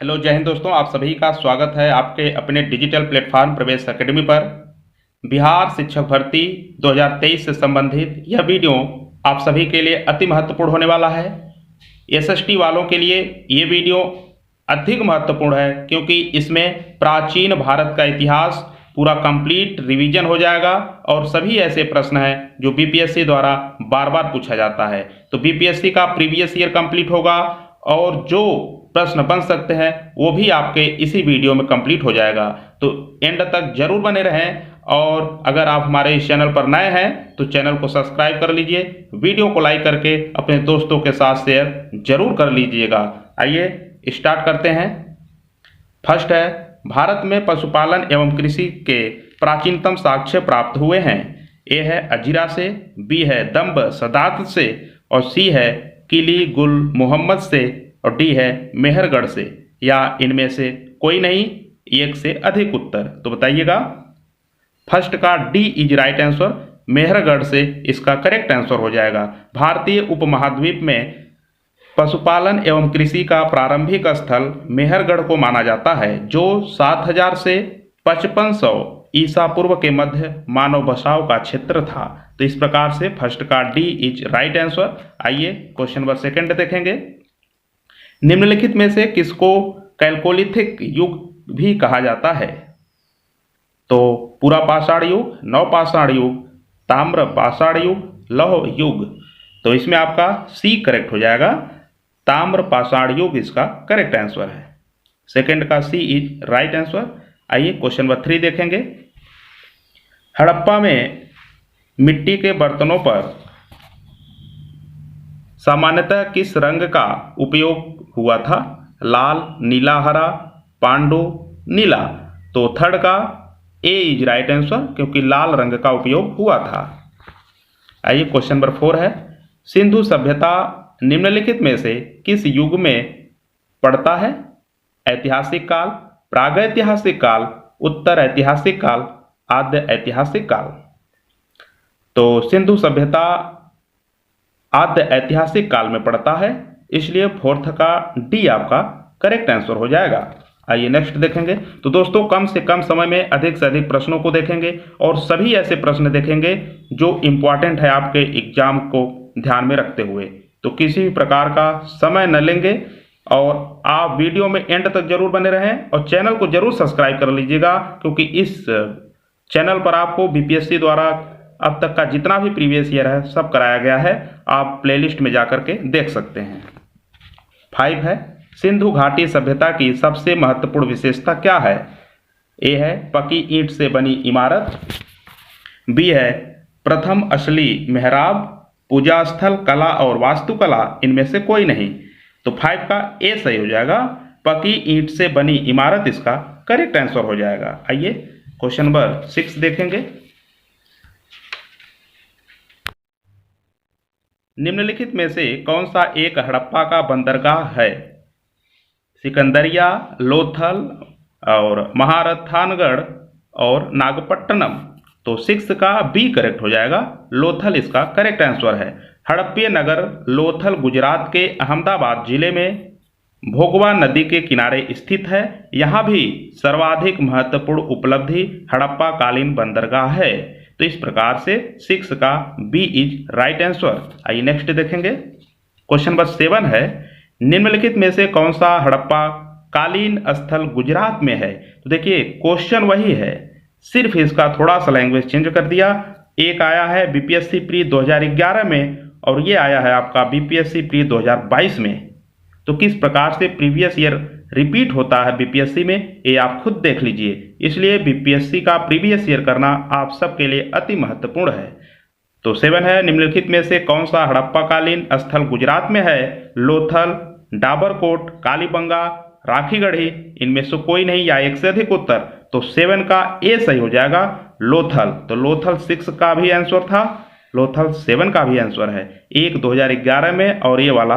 Hello जय हिंद दोस्तों, आप सभी का स्वागत है आपके अपने डिजिटल प्लेटफॉर्म प्रवेश एकेडमी पर। बिहार शिक्षक भर्ती 2023 से संबंधित यह वीडियो आप सभी के लिए अति महत्वपूर्ण होने वाला है। एसएसटी वालों के लिए ये वीडियो अधिक महत्वपूर्ण है क्योंकि इसमें प्राचीन भारत का इतिहास पूरा कंप्लीट रिवीजन हो जाएगा और सभी ऐसे प्रश्न हैं जो बीपीएससी द्वारा बार बार पूछा जाता है। तो बीपीएससी का प्रीवियस ईयर कंप्लीट होगा और जो प्रश्न बन सकते हैं वो भी आपके इसी वीडियो में कंप्लीट हो जाएगा। तो एंड तक जरूर बने रहें और अगर आप हमारे इस चैनल पर नए हैं तो चैनल को सब्सक्राइब कर लीजिए, वीडियो को लाइक करके अपने दोस्तों के साथ शेयर जरूर कर लीजिएगा। आइए स्टार्ट करते हैं। फर्स्ट है, भारत में पशुपालन एवं कृषि के प्राचीनतम साक्ष्य प्राप्त हुए हैं। ए है अजीरा से, बी है दम्ब सदात से और सी है किली गुल मोहम्मद से और डी है मेहरगढ़ से, या इनमें से कोई नहीं, एक से अधिक उत्तर। तो बताइएगा। फर्स्ट का D is right answer, Mehrgarh से इसका करेक्ट आंसर हो जाएगा। भारतीय उपमहाद्वीप में पशुपालन एवं कृषि का प्रारंभिक स्थल मेहरगढ़ को माना जाता है, जो 7000 से 5500 ईसा पूर्व के मध्य मानव बसाव का क्षेत्र था। तो इस प्रकार से फर्स्ट का डी इज राइट आंसर। आइए क्वेश्चन नंबर सेकंड देखेंगे। निम्नलिखित में से किसको कैल्कोलिथिक युग भी कहा जाता है? तो पूरा पाषाण युग, नव पाषाण युग, ताम्र पाषाण युग, लौह युग। तो इसमें आपका सी करेक्ट हो जाएगा, ताम्र पाषाण युग इसका करेक्ट आंसर है। सेकंड का सी इज राइट आंसर। आइए क्वेश्चन नंबर 3 देखेंगे। हड़प्पा में मिट्टी के बर्तनों पर सामान्यतः किस रंग का उपयोग हुआ था? लाल, नीला, हरा, पांडु, नीला। तो थर्ड का ए इज राइट आंसर क्योंकि लाल रंग का उपयोग हुआ था। आइए क्वेश्चन नंबर 4 है। सिंधु सभ्यता निम्नलिखित में से किस युग में पड़ता है? ऐतिहासिक काल, प्रागैतिहासिक काल, उत्तर ऐतिहासिक काल, आद्य ऐतिहासिक काल। तो सिंधु सभ्यता आद्य ऐतिहासिक काल में पड़ता है, इसलिए फोर्थ का डी आपका करेक्ट आंसर हो जाएगा। आइए नेक्स्ट देखेंगे। तो दोस्तों कम से कम समय में अधिक से अधिक प्रश्नों को देखेंगे और सभी ऐसे प्रश्न देखेंगे जो इम्पॉर्टेंट है आपके एग्जाम को ध्यान में रखते हुए। तो किसी भी प्रकार का समय न लेंगे और आप वीडियो में एंड तक जरूर बने रहें और चैनल को जरूर सब्सक्राइब कर लीजिएगा क्योंकि इस चैनल पर आपको बीपीएससी द्वारा अब तक का जितना भी प्रीवियस ईयर है सब कराया गया है, आप प्लेलिस्ट में जाकर के देख सकते हैं। 5 है, सिंधु घाटी सभ्यता की सबसे महत्वपूर्ण विशेषता क्या है? ए है पकी ईंट से बनी इमारत, बी है प्रथम असली मेहराब, पूजा स्थल, कला और वास्तुकला, इनमें से कोई नहीं। तो 5 का ए सही हो जाएगा, पकी ईंट से बनी इमारत इसका करेक्ट आंसर हो जाएगा। आइए क्वेश्चन नंबर 6 देखेंगे। निम्नलिखित में से कौन सा एक हड़प्पा का बंदरगाह है? सिकंदरिया, लोथल और महारथानगढ़ और नागपट्टनम। तो 6 का बी करेक्ट हो जाएगा, लोथल इसका करेक्ट आंसर है। हड़प्पीय नगर लोथल गुजरात के अहमदाबाद जिले में भोगवा नदी के किनारे स्थित है। यहाँ भी सर्वाधिक महत्वपूर्ण उपलब्धि हड़प्पा कालीन बंदरगाह है। तो इस प्रकार से 6 का बी इज राइट आंसर। आइए नेक्स्ट देखेंगे। क्वेश्चन नंबर 7 है, निम्नलिखित में से कौन सा हड़प्पा कालीन स्थल गुजरात में है? तो देखिए क्वेश्चन वही है, सिर्फ इसका थोड़ा सा लैंग्वेज चेंज कर दिया। एक आया है बीपीएससी प्री 2011 में और ये आया है आपका बीपीएससी प्री 2022 में। तो किस प्रकार से प्रीवियस ईयर रिपीट होता है बीपीएससी में ये आप खुद देख लीजिए, इसलिए बीपीएससी का प्रीवियस ईयर करना आप सबके लिए अति महत्वपूर्ण है। तो 7 है, निम्नलिखित में से कौन सा हड़प्पाकालीन स्थल गुजरात में है? लोथल, डाबरकोट, कालीबंगा, राखीगढ़ी, इनमें से कोई नहीं या एक से अधिक उत्तर। तो 7 का ए सही हो जाएगा, लोथल। तो लोथल 6 का भी आंसर था, लोथल 7 का भी आंसर है। एक 2011 में और ये वाला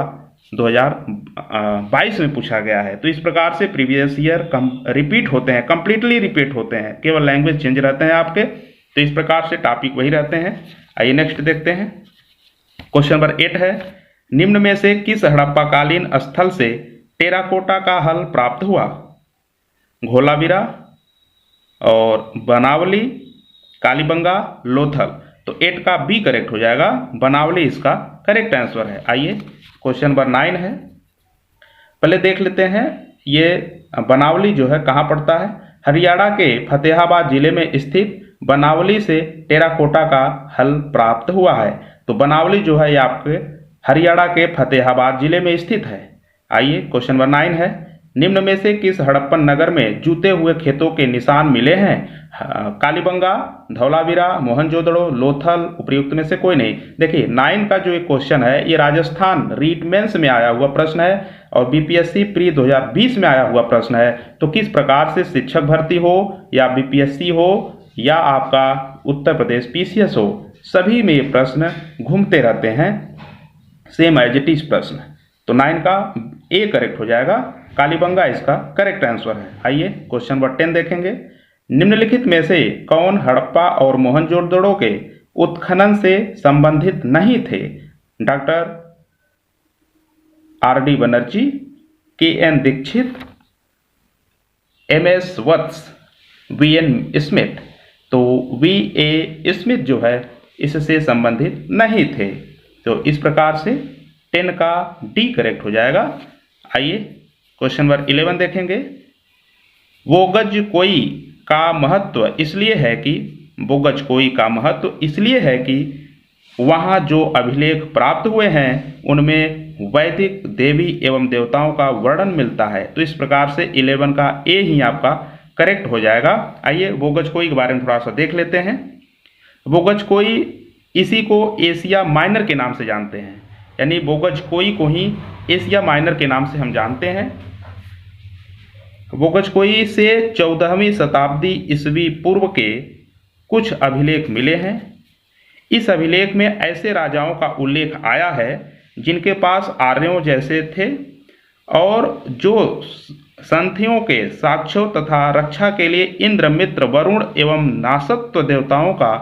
2022 में पूछा गया है। तो इस प्रकार से प्रीवियस ईयर रिपीट होते हैं, कंप्लीटली रिपीट होते हैं, केवल लैंग्वेज चेंज रहते हैं आपके। तो इस प्रकार से टॉपिक वही रहते हैं। आइए नेक्स्ट देखते हैं। क्वेश्चन नंबर 8 है, निम्न में से किस हड़प्पाकालीन स्थल से टेराकोटा का हल प्राप्त हुआ? धोलावीरा और बनावली, कालीबंगा, लोथल। तो 8 का बी करेक्ट हो जाएगा, बनावली इसका करेक्ट आंसर है। आइए क्वेश्चन नंबर 9 है, पहले देख लेते हैं ये बनावली जो है कहाँ पड़ता है। हरियाणा के फतेहाबाद जिले में स्थित बनावली से टेराकोटा का हल प्राप्त हुआ है। तो बनावली जो है ये आपके हरियाणा के फतेहाबाद जिले में स्थित है। आइए क्वेश्चन नंबर 9 है, निम्न में से किस हड़प्पन नगर में जूते हुए खेतों के निशान मिले हैं? कालीबंगा, धौलावीरा, मोहनजोदड़ो, लोथल, उपयुक्त में से कोई नहीं। देखिए 9 का जो एक क्वेश्चन है ये राजस्थान रीट मेंस में आया हुआ प्रश्न है और बीपीएससी प्री 2020 में आया हुआ प्रश्न है। तो किस प्रकार से शिक्षक भर्ती हो या बीपीएससी हो या आपका उत्तर प्रदेश पीसीएस हो, सभी में ये प्रश्न घूमते रहते हैं, सेम एज इट इज प्रश्न। तो 9 का ए करेक्ट हो जाएगा, कालीबंगा इसका करेक्ट आंसर है। आइए क्वेश्चन नंबर 10 देखेंगे, निम्नलिखित में से कौन हड़प्पा और मोहनजोदड़ो के उत्खनन से संबंधित नहीं थे? डॉक्टर आर डी बनर्जी, के एन दीक्षित, एम एस वत्स, वी एन स्मिथ। तो वी ए स्मिथ जो है इससे संबंधित नहीं थे। तो इस प्रकार से 10 का डी करेक्ट हो जाएगा। आइए क्वेश्चन नंबर 11 देखेंगे, वो गज कोई का महत्व इसलिए है कि वहाँ जो अभिलेख प्राप्त हुए हैं उनमें वैदिक देवी एवं देवताओं का वर्णन मिलता है। तो इस प्रकार से 11 का ए ही आपका करेक्ट हो जाएगा। आइए वोगजकोई के बारे में थोड़ा सा देख लेते हैं। वोगजकोई इसी को एशिया माइनर के नाम से जानते हैं, यानी वोगजकोई को ही एशिया माइनर के नाम से हम जानते हैं। वोगजकोई से 14वीं शताब्दी ईस्वी पूर्व के कुछ अभिलेख मिले हैं। इस अभिलेख में ऐसे राजाओं का उल्लेख आया है जिनके पास आर्यों जैसे थे और जो संथियों के साक्ष्यों तथा रक्षा के लिए इंद्र, मित्र, वरुण एवं नासत्व देवताओं का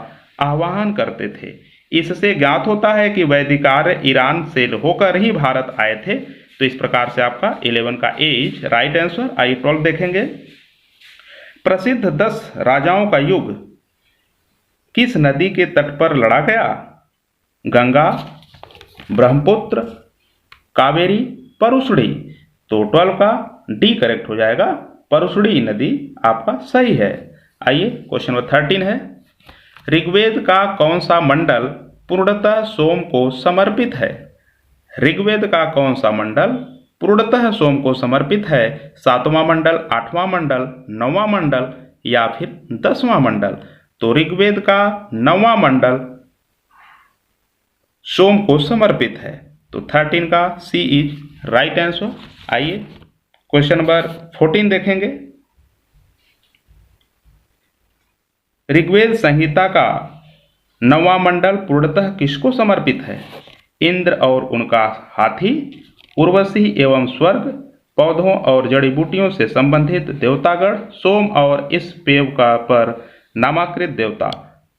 आह्वान करते थे। इससे ज्ञात होता है कि वैदिक आर्य ईरान से होकर ही भारत आए थे। तो इस प्रकार से आपका 11 का ए इज राइट आंसर। आइए 12 देखेंगे, प्रसिद्ध 10 राजाओं का युग किस नदी के तट पर लड़ा गया? गंगा, ब्रह्मपुत्र, कावेरी, परुशड़ी। तो 12 का डी करेक्ट हो जाएगा, परुशड़ी नदी आपका सही है। आइए क्वेश्चन नंबर 13 है, ऋग्वेद का कौन सा मंडल पूर्णतः सोम को समर्पित है? ऋग्वेद का कौन सा मंडल पूर्णतः सोम को समर्पित है? 7वां मंडल, 8वां मंडल, 9वां मंडल या फिर 10वां मंडल? तो ऋग्वेद का 9वां मंडल सोम को समर्पित है। तो 13 का सी इज राइट आंसर। आइए क्वेश्चन नंबर 14 देखेंगे, ऋग्वेद संहिता का 9वां मंडल पूर्णतः किसको समर्पित है? इंद्र और उनका हाथी, उर्वशी एवं स्वर्ग, पौधों और जड़ी बूटियों से संबंधित देवतागण, सोम और इस पेय का पर नामाकृत देवता।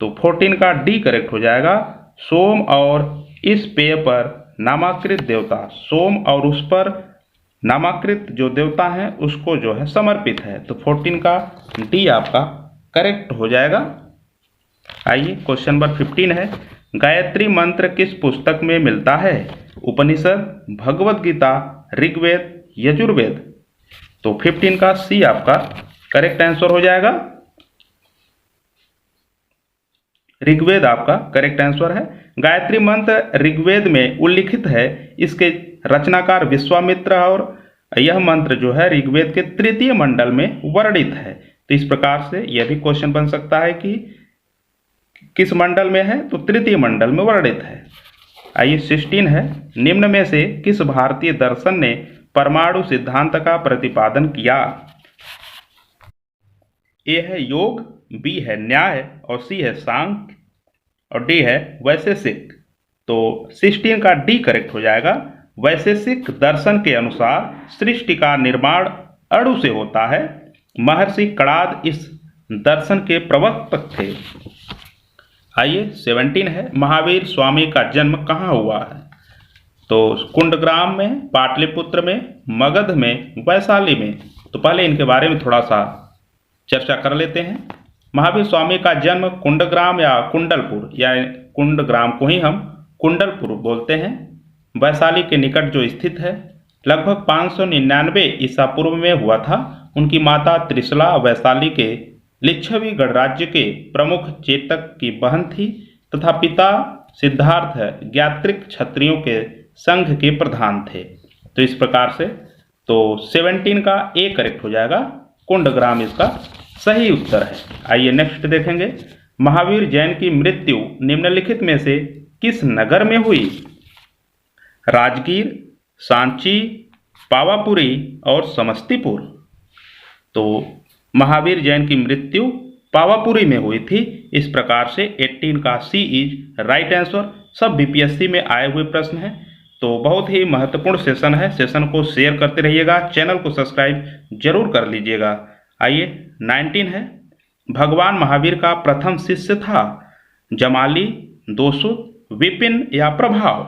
तो 14 का डी करेक्ट हो जाएगा, सोम और इस पेय पर नामाकृत देवता, सोम और उस पर नामाकृत जो देवता हैं उसको जो है समर्पित है। तो 14 का डी आपका करेक्ट हो जाएगा। आइए क्वेश्चन नंबर 15 है, गायत्री मंत्र किस पुस्तक में मिलता है? उपनिषद, भगवत गीता, ऋग्वेद, यजुर्वेद? तो 15 का सी आपका करेक्ट आंसर हो जाएगा, ऋग्वेद आपका करेक्ट आंसर है। गायत्री मंत्र ऋग्वेद में उल्लिखित है, इसके रचनाकार विश्वामित्र और यह मंत्र जो है ऋग्वेद के 3य मंडल में वर्णित है। तो इस प्रकार से यह भी क्वेश्चन बन सकता है कि किस मंडल में है? तो 3य मंडल में वर्णित है। आइए 16 है, निम्न में से किस भारतीय दर्शन ने परमाणु सिद्धांत का प्रतिपादन किया? ए है योग, बी है न्याय और सी है सांख्य और डी है वैशेषिक। तो 16 का डी करेक्ट हो जाएगा। वैशेषिक दर्शन के अनुसार सृष्टि का निर्माण अणु से होता है। महर्षि कणाद इस दर्शन के प्रवर्तक थे। आइए 17 है, महावीर स्वामी का जन्म कहाँ हुआ है? तो कुंडग्राम में, पाटलिपुत्र में, मगध में, वैशाली में। तो पहले इनके बारे में थोड़ा सा चर्चा कर लेते हैं। महावीर स्वामी का जन्म कुंडग्राम या कुंडलपुर या कुंडग्राम को ही हम कुंडलपुर बोलते हैं, वैशाली के निकट जो स्थित है, लगभग 599 ईसा पूर्व में हुआ था। उनकी माता त्रिशला वैशाली के लिच्छवी गणराज्य के प्रमुख चेतक की बहन थी तथा पिता सिद्धार्थ ज्ञात्रिक क्षत्रियों के संघ के प्रधान थे। तो इस प्रकार से तो 17 का ए करेक्ट हो जाएगा, कुंडग्राम इसका सही उत्तर है। आइए नेक्स्ट देखेंगे। महावीर जैन की मृत्यु निम्नलिखित में से किस नगर में हुई? राजगीर, सांची, पावापुरी और समस्तीपुर। तो महावीर जैन की मृत्यु पावापुरी में हुई थी। इस प्रकार से 18 का सी इज राइट आंसर। सब बीपीएससी में आए हुए प्रश्न हैं, तो बहुत ही महत्वपूर्ण सेशन है। सेशन को शेयर करते रहिएगा, चैनल को सब्सक्राइब जरूर कर लीजिएगा। आइए 19 है। भगवान महावीर का प्रथम शिष्य था जमाली, दोसुत, विपिन या प्रभाव।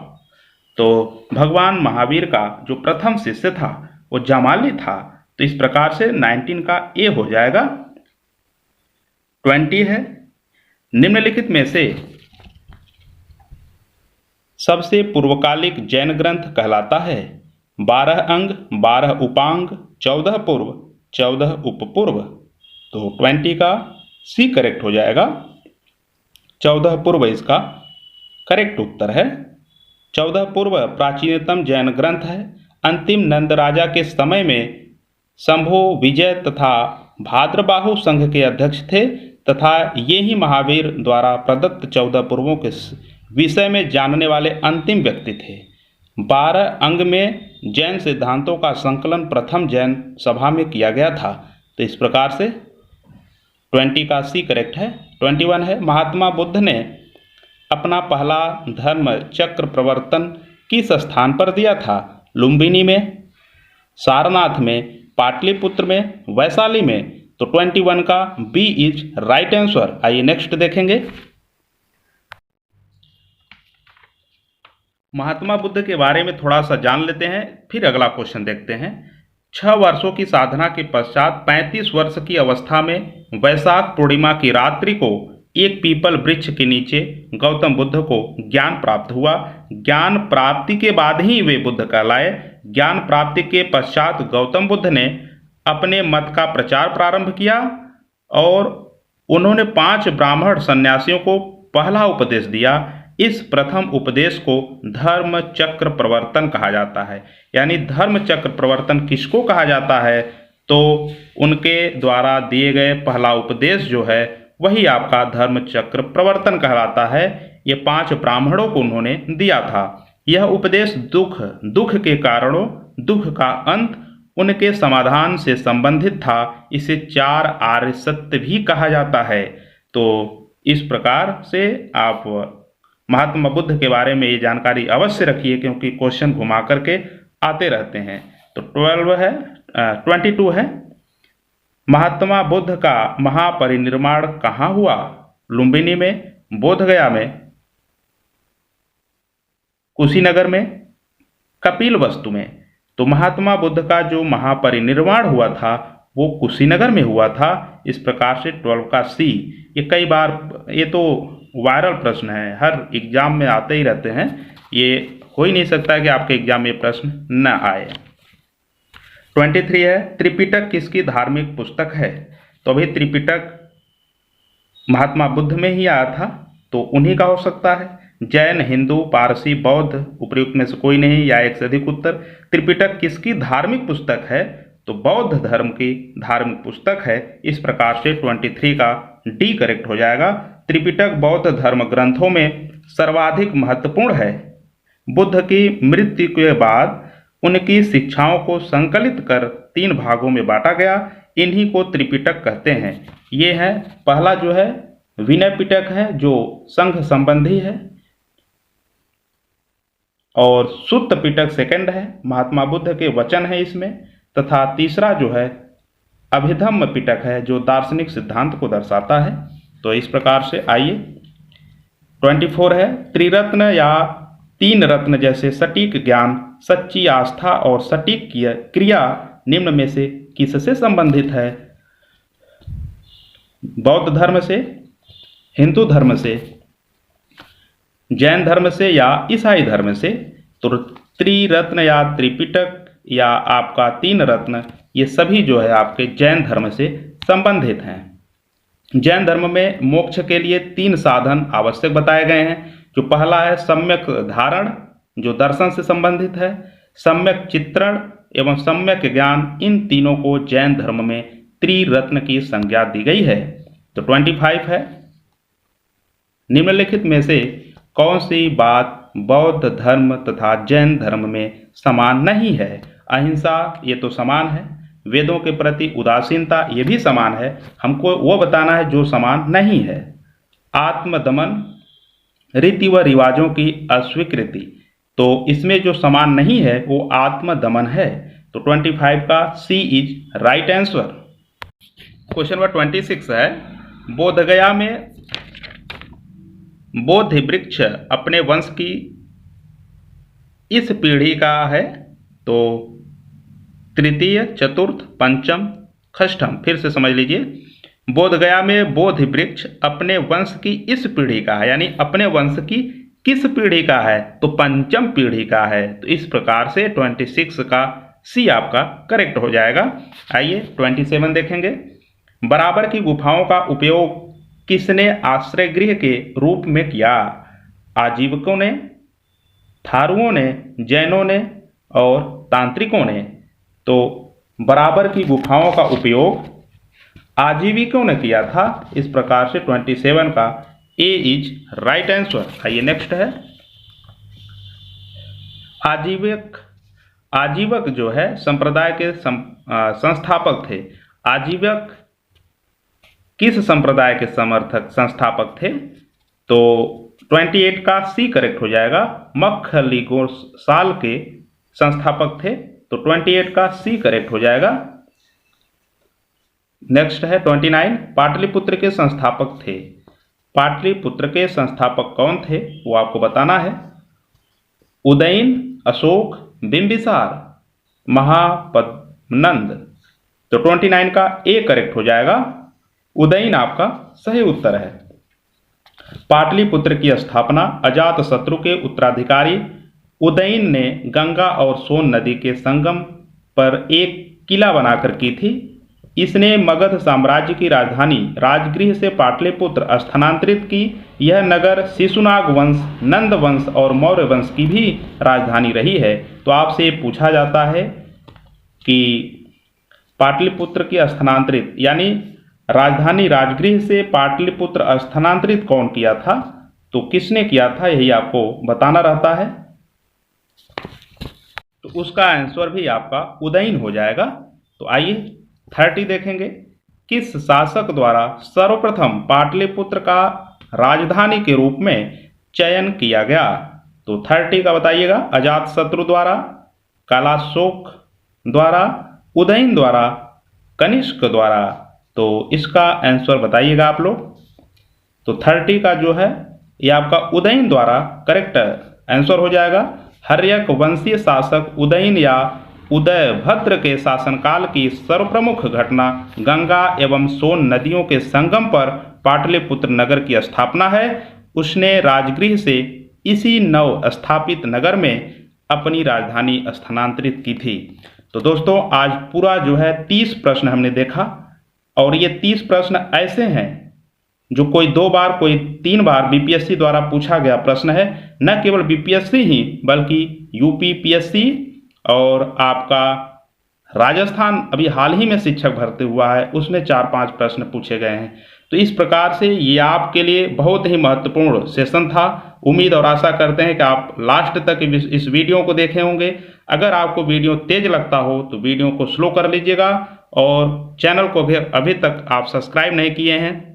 तो भगवान महावीर का जो प्रथम शिष्य था वो जमाली था। तो इस प्रकार से 19 का ए हो जाएगा। 20 है। निम्नलिखित में से सबसे पूर्वकालिक जैन ग्रंथ कहलाता है? 12 अंग, 12 उपांग, 14 पूर्व, 14 उपपूर्व। तो 20 का सी करेक्ट हो जाएगा। 14 पूर्व इसका करेक्ट उत्तर है। 14 पूर्व प्राचीनतम जैन ग्रंथ है। अंतिम नंद राजा के समय में शंभु, विजय तथा भाद्रबाहु संघ के अध्यक्ष थे तथा ये ही महावीर द्वारा प्रदत्त 14 पूर्वों के विषय में जानने वाले अंतिम व्यक्ति थे। 12 अंग में जैन सिद्धांतों का संकलन प्रथम जैन सभा में किया गया था। तो इस प्रकार से 20 का सी करेक्ट है। 21 है। महात्मा बुद्ध ने अपना पहला धर्म चक्र प्रवर्तन किस स्थान पर दिया था? लुम्बिनी में, सारनाथ में, पाटलिपुत्र में, वैशाली में। तो 21 का बी इज राइट आंसर। आइए नेक्स्ट देखेंगे। महात्मा बुद्ध के बारे में थोड़ा सा जान लेते हैं, फिर अगला क्वेश्चन देखते हैं। 6 वर्षों की साधना के पश्चात 35 वर्ष की अवस्था में वैशाख पूर्णिमा की रात्रि को एक पीपल वृक्ष के नीचे गौतम बुद्ध को ज्ञान प्राप्त हुआ। ज्ञान प्राप्ति के बाद ही वे बुद्ध कहलाए। ज्ञान प्राप्ति के पश्चात गौतम बुद्ध ने अपने मत का प्रचार प्रारंभ किया और उन्होंने 5 ब्राह्मण सन्यासियों को पहला उपदेश दिया। इस प्रथम उपदेश को धर्म चक्र प्रवर्तन कहा जाता है। यानी धर्म चक्र प्रवर्तन किसको कहा जाता है? तो उनके द्वारा दिए गए पहला उपदेश जो है वही आपका धर्म चक्र प्रवर्तन कहलाता है। ये 5 ब्राह्मणों को उन्होंने दिया था। यह उपदेश दुख के कारणों, दुख का अंत, उनके समाधान से संबंधित था। इसे 4 आर्य सत्य भी कहा जाता है। तो इस प्रकार से आप महात्मा बुद्ध के बारे में ये जानकारी अवश्य रखिए, क्योंकि क्वेश्चन घुमा करके आते रहते हैं। तो 22 है। महात्मा बुद्ध का महापरिनिर्वाण कहाँ हुआ? लुम्बिनी में, बोधगया में, कुशीनगर में, कपिलवस्तु में। तो महात्मा बुद्ध का जो महापरिनिर्वाण हुआ था वो कुशीनगर में हुआ था। इस प्रकार से 12 का सी। ये कई बार, ये तो वायरल प्रश्न है, हर एग्जाम में आते ही रहते हैं। ये हो ही नहीं सकता कि आपके एग्जाम में प्रश्न न आए। 23 है। त्रिपिटक किसकी धार्मिक पुस्तक है? तो अभी त्रिपिटक महात्मा बुद्ध में ही आया था, तो उन्हीं का हो सकता है। जैन, हिंदू, पारसी, बौद्ध, उपर्युक्त में से कोई नहीं या एक से अधिक उत्तर। त्रिपिटक किसकी धार्मिक पुस्तक है? तो बौद्ध धर्म की धार्मिक पुस्तक है। इस प्रकार से 23 का डी करेक्ट हो जाएगा। त्रिपिटक बौद्ध धर्म ग्रंथों में सर्वाधिक महत्वपूर्ण है। बुद्ध की मृत्यु के बाद उनकी शिक्षाओं को संकलित कर 3 भागों में बांटा गया। इन्हीं को त्रिपिटक कहते हैं। ये है, पहला जो है विनय पिटक है जो संघ संबंधी है, और सुत्त पिटक सेकंड है, महात्मा बुद्ध के वचन है इसमें, तथा तीसरा जो है अभिधम्म पिटक है जो दार्शनिक सिद्धांत को दर्शाता है। तो इस प्रकार से आइए 24 है। त्रिरत्न या तीन रत्न जैसे सटीक ज्ञान, सच्ची आस्था और सटीक क्रिया निम्न में से किससे संबंधित है? बौद्ध धर्म से, हिंदू धर्म से, जैन धर्म से या ईसाई धर्म से? तो त्रिरत्न या त्रिपिटक या आपका तीन रत्न, ये सभी जो है आपके जैन धर्म से संबंधित हैं। जैन धर्म में मोक्ष के लिए तीन साधन आवश्यक बताए गए हैं। जो पहला है सम्यक धारण, जो दर्शन से संबंधित है, सम्यक चित्रण एवं सम्यक ज्ञान, इन तीनों को जैन धर्म में त्रिरत्न की संज्ञा दी गई है। तो 25 है, निम्नलिखित में से कौन सी बात बौद्ध धर्म तथा जैन धर्म में समान नहीं है? अहिंसा, ये तो समान है। वेदों के प्रति उदासीनता, ये भी समान है। हमको वो बताना है जो समान नहीं है। आत्मदमन, रीति व रिवाजों की अस्वीकृति, तो इसमें जो समान नहीं है वो आत्मदमन है। तो 25 का C is right answer. Question number 26 है, बोधगया में बोधि वृक्ष अपने वंश की इस पीढ़ी का है? तो तृतीय, चतुर्थ, पंचम, षष्ठम। फिर से समझ लीजिए, बोधगया में बोधि वृक्ष अपने वंश की इस पीढ़ी का है, यानी अपने वंश की किस पीढ़ी का है? तो पंचम पीढ़ी का है। तो इस प्रकार से 26 का सी आपका करेक्ट हो जाएगा। आइए 27 देखेंगे। बराबर की गुफाओं का उपयोग किसने आश्रय गृह के रूप में किया? आजीविकों ने, थारुओं ने, जैनों ने और तांत्रिकों ने? तो बराबर की गुफाओं का उपयोग आजीविकों ने किया था। इस प्रकार से 27 का ए इज राइट आंसर। आइए नेक्स्ट है, आजीवक जो है संप्रदाय के संस्थापक थे। आजीवक किस संप्रदाय के समर्थक संस्थापक थे? तो 28 का सी करेक्ट हो जाएगा। मखली गोसाल के संस्थापक थे। तो 28 का सी करेक्ट हो जाएगा। नेक्स्ट है 29, पाटलिपुत्र के संस्थापक थे। पाटलिपुत्र के संस्थापक कौन थे वो आपको बताना है। उदयन, अशोक, बिंबिसार, महापद्मनंद। तो 29 का ए करेक्ट हो जाएगा। उदयन आपका सही उत्तर है। पाटलिपुत्र की स्थापना अजातशत्रु के उत्तराधिकारी उदयन ने गंगा और सोन नदी के संगम पर एक किला बनाकर की थी। इसने मगध साम्राज्य की राजधानी राजगृह से पाटलिपुत्र स्थानांतरित की। यह नगर शिशुनाग वंश, नंद वंश और मौर्य वंश की भी राजधानी रही है। तो आपसे पूछा जाता है कि पाटलिपुत्र की स्थानांतरित यानी राजधानी राजगृह से पाटलिपुत्र स्थानांतरित कौन किया था? तो किसने किया था, यही आपको बताना रहता है। तो उसका आंसर भी आपका उदयन हो जाएगा। तो आइए 30 देखेंगे। किस शासक द्वारा सर्वप्रथम पाटलिपुत्र का राजधानी के रूप में चयन किया गया? तो 30 का बताइएगा। अजातशत्रु द्वारा, कालाशोक द्वारा, उदयन द्वारा, कनिष्क द्वारा? तो इसका आंसर बताइएगा आप लोग। तो 30 का जो है ये आपका उदयन द्वारा करेक्ट आंसर हो जाएगा। हर्यक वंशीय शासक उदयन या उदयभद्र के शासनकाल की सर्वप्रमुख घटना गंगा एवं सोन नदियों के संगम पर पाटलिपुत्र नगर की स्थापना है। उसने राजगृह से इसी नव स्थापित नगर में अपनी राजधानी स्थानांतरित की थी। तो दोस्तों आज पूरा जो है 30 प्रश्न हमने देखा और ये 30 प्रश्न ऐसे हैं जो कोई 2 बार कोई 3 बार बीपीएससी द्वारा पूछा गया प्रश्न है। न केवल बीपीएससी ही बल्कि यूपीपीएससी और आपका राजस्थान अभी हाल ही में शिक्षक भर्ती हुआ है, उसमें 4-5 प्रश्न पूछे गए हैं। तो इस प्रकार से ये आपके लिए बहुत ही महत्वपूर्ण सेशन था। उम्मीद और आशा करते हैं कि आप लास्ट तक इस वीडियो को देखे होंगे। अगर आपको वीडियो तेज लगता हो तो वीडियो को स्लो कर लीजिएगा और चैनल को भी अभी तक आप सब्सक्राइब नहीं किए हैं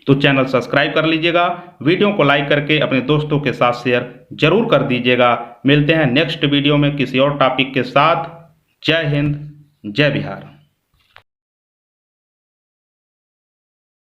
तो चैनल सब्सक्राइब कर लीजिएगा। वीडियो को लाइक करके अपने दोस्तों के साथ शेयर जरूर कर दीजिएगा। मिलते हैं नेक्स्ट वीडियो में किसी और टॉपिक के साथ। जय हिंद, जय बिहार।